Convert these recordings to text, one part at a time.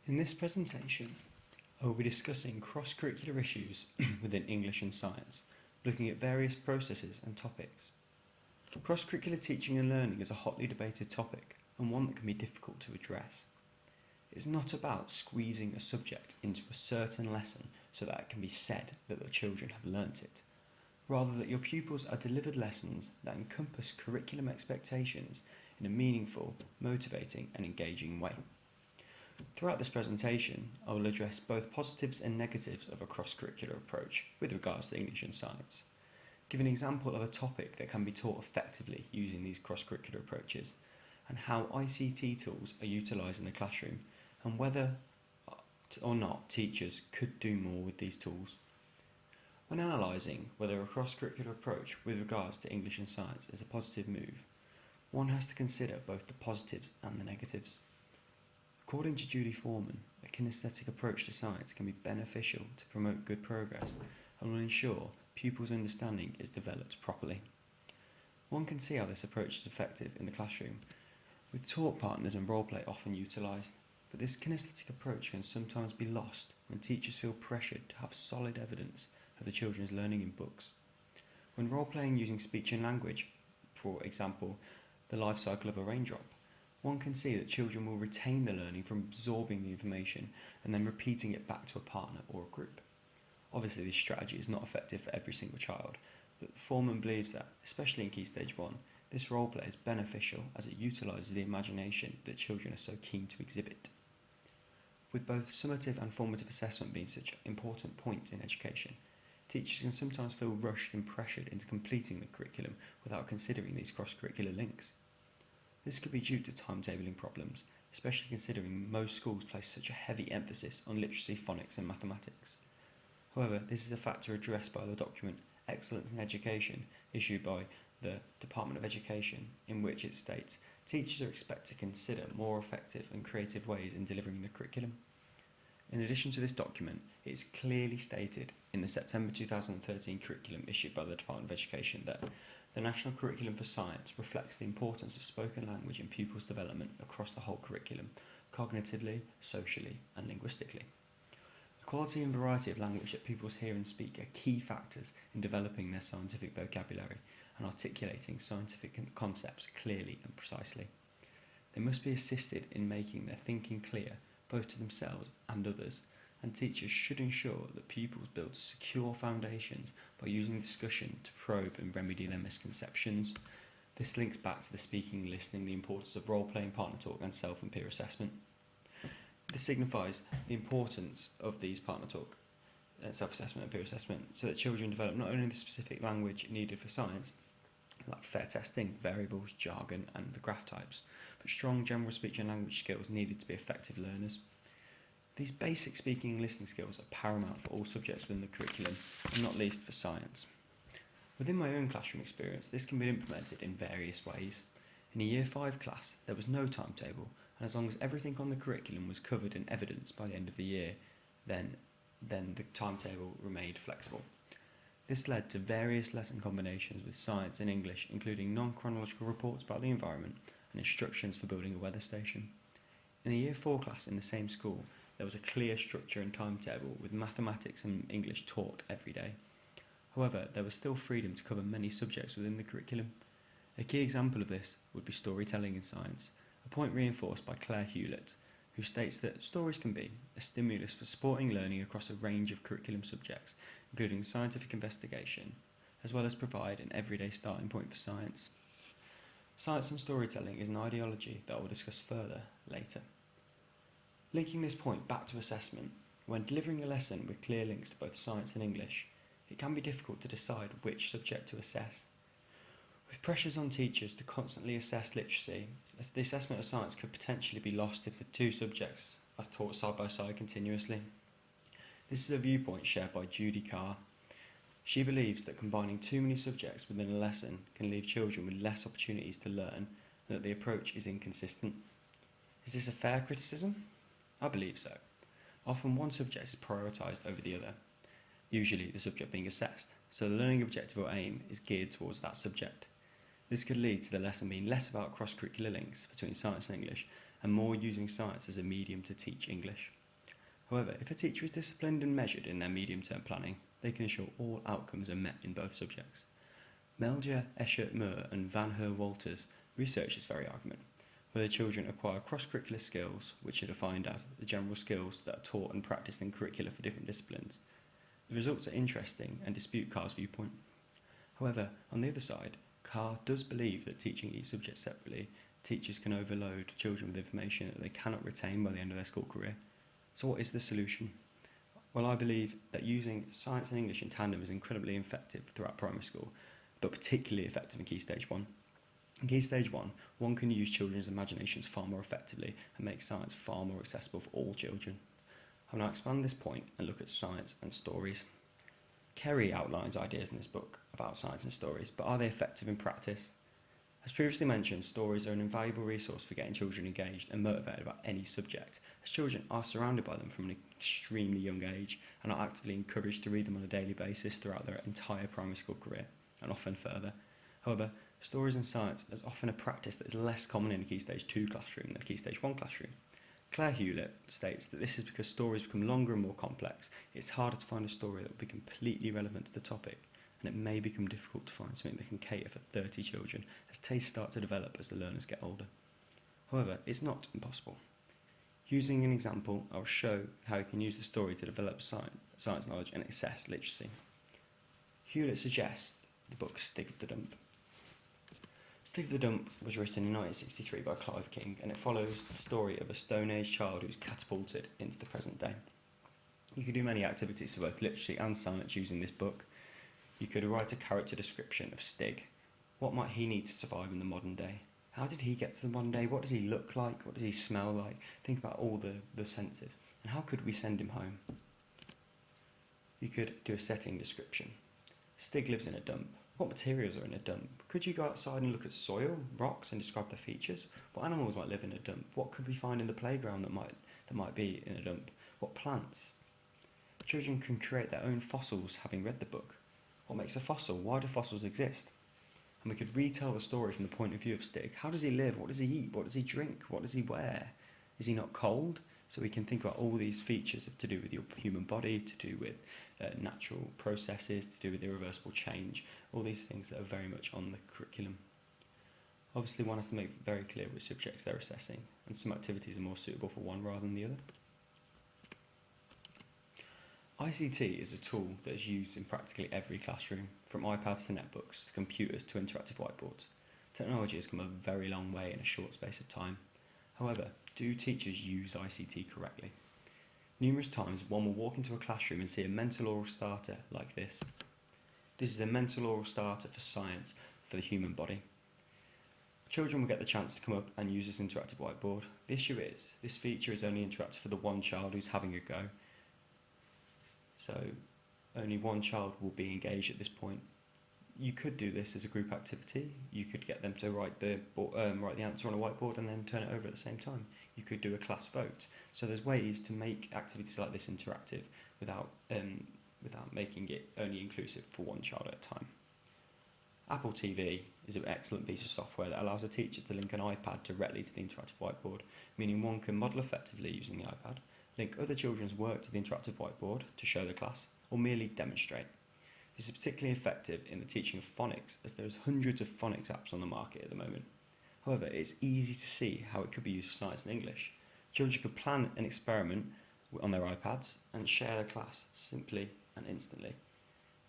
In this presentation, I will be discussing cross-curricular issues within English and science, looking at various processes and topics. Cross-curricular teaching and learning is a hotly debated topic and one that can be difficult to address. It's not about squeezing a subject into a certain lesson so that it can be said that the children have learnt it, rather that your pupils are delivered lessons that encompass curriculum expectations in a meaningful, motivating and engaging way. Throughout this presentation, I will address both positives and negatives of a cross-curricular approach with regards to English and science, give an example of a topic that can be taught effectively using these cross-curricular approaches, and how ICT tools are utilised in the classroom, and whether or not teachers could do more with these tools. When analysing whether a cross-curricular approach with regards to English and science is a positive move, one has to consider both the positives and the negatives. According to Judy Foreman, a kinesthetic approach to science can be beneficial to promote good progress and will ensure pupils' understanding is developed properly. One can see how this approach is effective in the classroom, with talk partners and role play often utilised, but this kinesthetic approach can sometimes be lost when teachers feel pressured to have solid evidence of the children's learning in books. When role playing using speech and language, for example, the life cycle of a raindrop, one can see that children will retain the learning from absorbing the information and then repeating it back to a partner or a group. Obviously, this strategy is not effective for every single child, but Foreman believes that, especially in Key Stage 1, this role play is beneficial as it utilises the imagination that children are so keen to exhibit. With both summative and formative assessment being such important points in education, teachers can sometimes feel rushed and pressured into completing the curriculum without considering these cross-curricular links. This could be due to timetabling problems, especially considering most schools place such a heavy emphasis on literacy, phonics and mathematics. However, this is a factor addressed by the document Excellence in Education, issued by the Department of Education, in which it states teachers are expected to consider more effective and creative ways in delivering the curriculum. In addition to this document, it is clearly stated in the September 2013 curriculum issued by the Department of Education that the National Curriculum for Science reflects the importance of spoken language in pupils' development across the whole curriculum, cognitively, socially and linguistically. The quality and variety of language that pupils hear and speak are key factors in developing their scientific vocabulary and articulating scientific concepts clearly and precisely. They must be assisted in making their thinking clear, both to themselves and others, and teachers should ensure that pupils build secure foundations by using discussion to probe and remedy their misconceptions. This links back to the speaking and listening, the importance of role-playing, partner talk and self and peer assessment. This signifies the importance of these partner talk, self-assessment and peer assessment, so that children develop not only the specific language needed for science, like fair testing, variables, jargon and the graph types, but strong general speech and language skills needed to be effective learners. These basic speaking and listening skills are paramount for all subjects within the curriculum, and not least for science. Within my own classroom experience, this can be implemented in various ways. In a Year 5 class, there was no timetable, and as long as everything on the curriculum was covered in evidence by the end of the year, then the timetable remained flexible. This led to various lesson combinations with science and English, including non-chronological reports about the environment and instructions for building a weather station. In the Year 4 class in the same school, there was a clear structure and timetable with mathematics and English taught every day. However, there was still freedom to cover many subjects within the curriculum. A key example of this would be storytelling in science, a point reinforced by Claire Hewlett, who states that stories can be a stimulus for supporting learning across a range of curriculum subjects, including scientific investigation, as well as provide an everyday starting point for science. Science and storytelling is an ideology that I will discuss further later. Linking this point back to assessment, when delivering a lesson with clear links to both science and English, it can be difficult to decide which subject to assess. With pressures on teachers to constantly assess literacy, the assessment of science could potentially be lost if the two subjects are taught side by side continuously. This is a viewpoint shared by Judy Carr. She believes that combining too many subjects within a lesson can leave children with less opportunities to learn, and that the approach is inconsistent. Is this a fair criticism? I believe so. Often one subject is prioritised over the other, usually the subject being assessed, so the learning objective or aim is geared towards that subject. This could lead to the lesson being less about cross-curricular links between science and English and more using science as a medium to teach English. However, if a teacher is disciplined and measured in their medium-term planning, they can ensure all outcomes are met in both subjects. Melger, Eschert-Moore and Van Her-Walters research this very argument, whether children acquire cross-curricular skills, which are defined as the general skills that are taught and practiced in curricula for different disciplines. The results are interesting and dispute Carr's viewpoint. However, on the other side, Carr does believe that teaching each subject separately, teachers can overload children with information that they cannot retain by the end of their school career. So what is the solution? Well, I believe that using science and English in tandem is incredibly effective throughout primary school, but particularly effective in Key Stage 1. In Key Stage 1, one can use children's imaginations far more effectively and make science far more accessible for all children. I will now expand this point and look at science and stories. Kerry outlines ideas in this book about science and stories, but are they effective in practice? As previously mentioned, stories are an invaluable resource for getting children engaged and motivated about any subject, as children are surrounded by them from an extremely young age and are actively encouraged to read them on a daily basis throughout their entire primary school career, and often further. However, stories in science is often a practice that is less common in a Key Stage 2 classroom than a Key Stage 1 classroom. Claire Hewlett states that this is because stories become longer and more complex. It's harder to find a story that will be completely relevant to the topic, and it may become difficult to find something that can cater for 30 children as tastes start to develop as the learners get older. However, it's not impossible. Using an example, I'll show how you can use the story to develop science knowledge and assess literacy. Hewlett suggests the book Stig of the Dump. Stig of the Dump was written in 1963 by Clive King, and it follows the story of a Stone Age child who is catapulted into the present day. You could do many activities for both literacy and science using this book. You could write a character description of Stig. What might he need to survive in the modern day? How did he get to the modern day? What does he look like? What does he smell like? Think about all the senses. And how could we send him home? You could do a setting description. Stig lives in a dump. What materials are in a dump? Could you go outside and look at soil, rocks, and describe their features? What animals might live in a dump? What could we find in the playground that might be in a dump? What plants? Children can create their own fossils having read the book. What makes a fossil? Why do fossils exist? And we could retell the story from the point of view of Stig. How does he live? What does he eat? What does he drink? What does he wear? Is he not cold? So we can think about all these features to do with your human body, to do with natural processes, to do with irreversible change, all these things that are very much on the curriculum. Obviously one has to make very clear which subjects they're assessing, and some activities are more suitable for one rather than the other. ICT is a tool that is used in practically every classroom, from iPads to netbooks, to computers to interactive whiteboards. Technology has come a very long way in a short space of time. However, do teachers use ICT correctly? Numerous times one will walk into a classroom and see a mental oral starter like this. This is a mental oral starter for science for the human body. Children will get the chance to come up and use this interactive whiteboard. The issue is, this feature is only interactive for the one child who's having a go. So only one child will be engaged at this point. You could do this as a group activity. You could get them to write the answer on a whiteboard and then turn it over at the same time. You could do a class vote. So there's ways to make activities like this interactive without making it only inclusive for one child at a time. Apple TV is an excellent piece of software that allows a teacher to link an iPad directly to the interactive whiteboard, meaning one can model effectively using the iPad, link other children's work to the interactive whiteboard to show the class, or merely demonstrate. This is particularly effective in the teaching of phonics, as there are hundreds of phonics apps on the market at the moment. However, it's easy to see how it could be used for science and English. Children could plan an experiment on their iPads and share their class simply and instantly.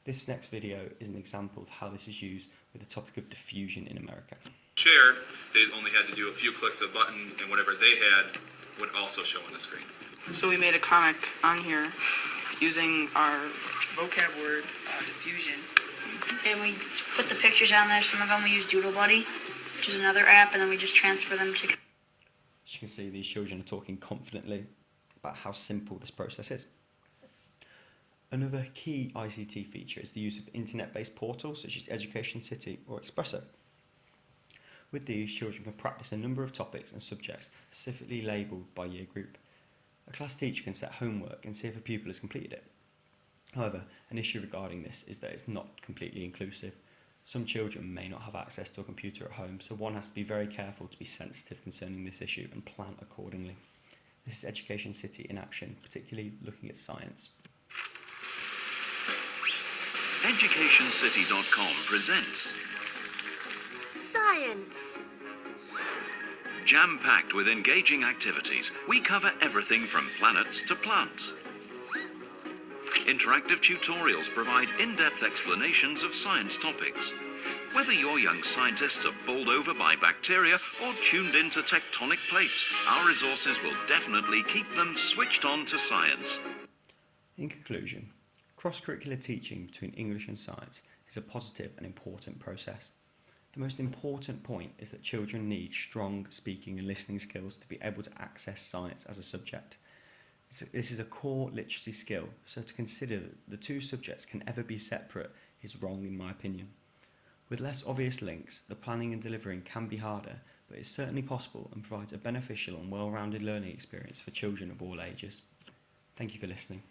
This next video is an example of how this is used with the topic of diffusion in America. Share, they only had to do a few clicks of a button, and whatever they had would also show on the screen. So we made a comic on here using our vocab word, diffusion. And we put the pictures on there. Some of them we use Doodle Buddy, which is another app, and then we just transfer them to... As you can see, these children are talking confidently about how simple this process is. Another key ICT feature is the use of internet-based portals such as Education City or Expresso. With these, children can practice a number of topics and subjects specifically labelled by year group. A class teacher can set homework and see if a pupil has completed it. However, an issue regarding this is that it's not completely inclusive. Some children may not have access to a computer at home, so one has to be very careful to be sensitive concerning this issue and plan accordingly. This is Education City in action, particularly looking at science. EducationCity.com presents Science. Jam-packed with engaging activities, we cover everything from planets to plants. Interactive tutorials provide in-depth explanations of science topics. Whether your young scientists are bowled over by bacteria or tuned into tectonic plates, our resources will definitely keep them switched on to science. In conclusion, cross-curricular teaching between English and science is a positive and important process. The most important point is that children need strong speaking and listening skills to be able to access science as a subject. This is a core literacy skill, so to consider that the two subjects can ever be separate is wrong in my opinion. With less obvious links, the planning and delivering can be harder, but it's certainly possible and provides a beneficial and well-rounded learning experience for children of all ages. Thank you for listening.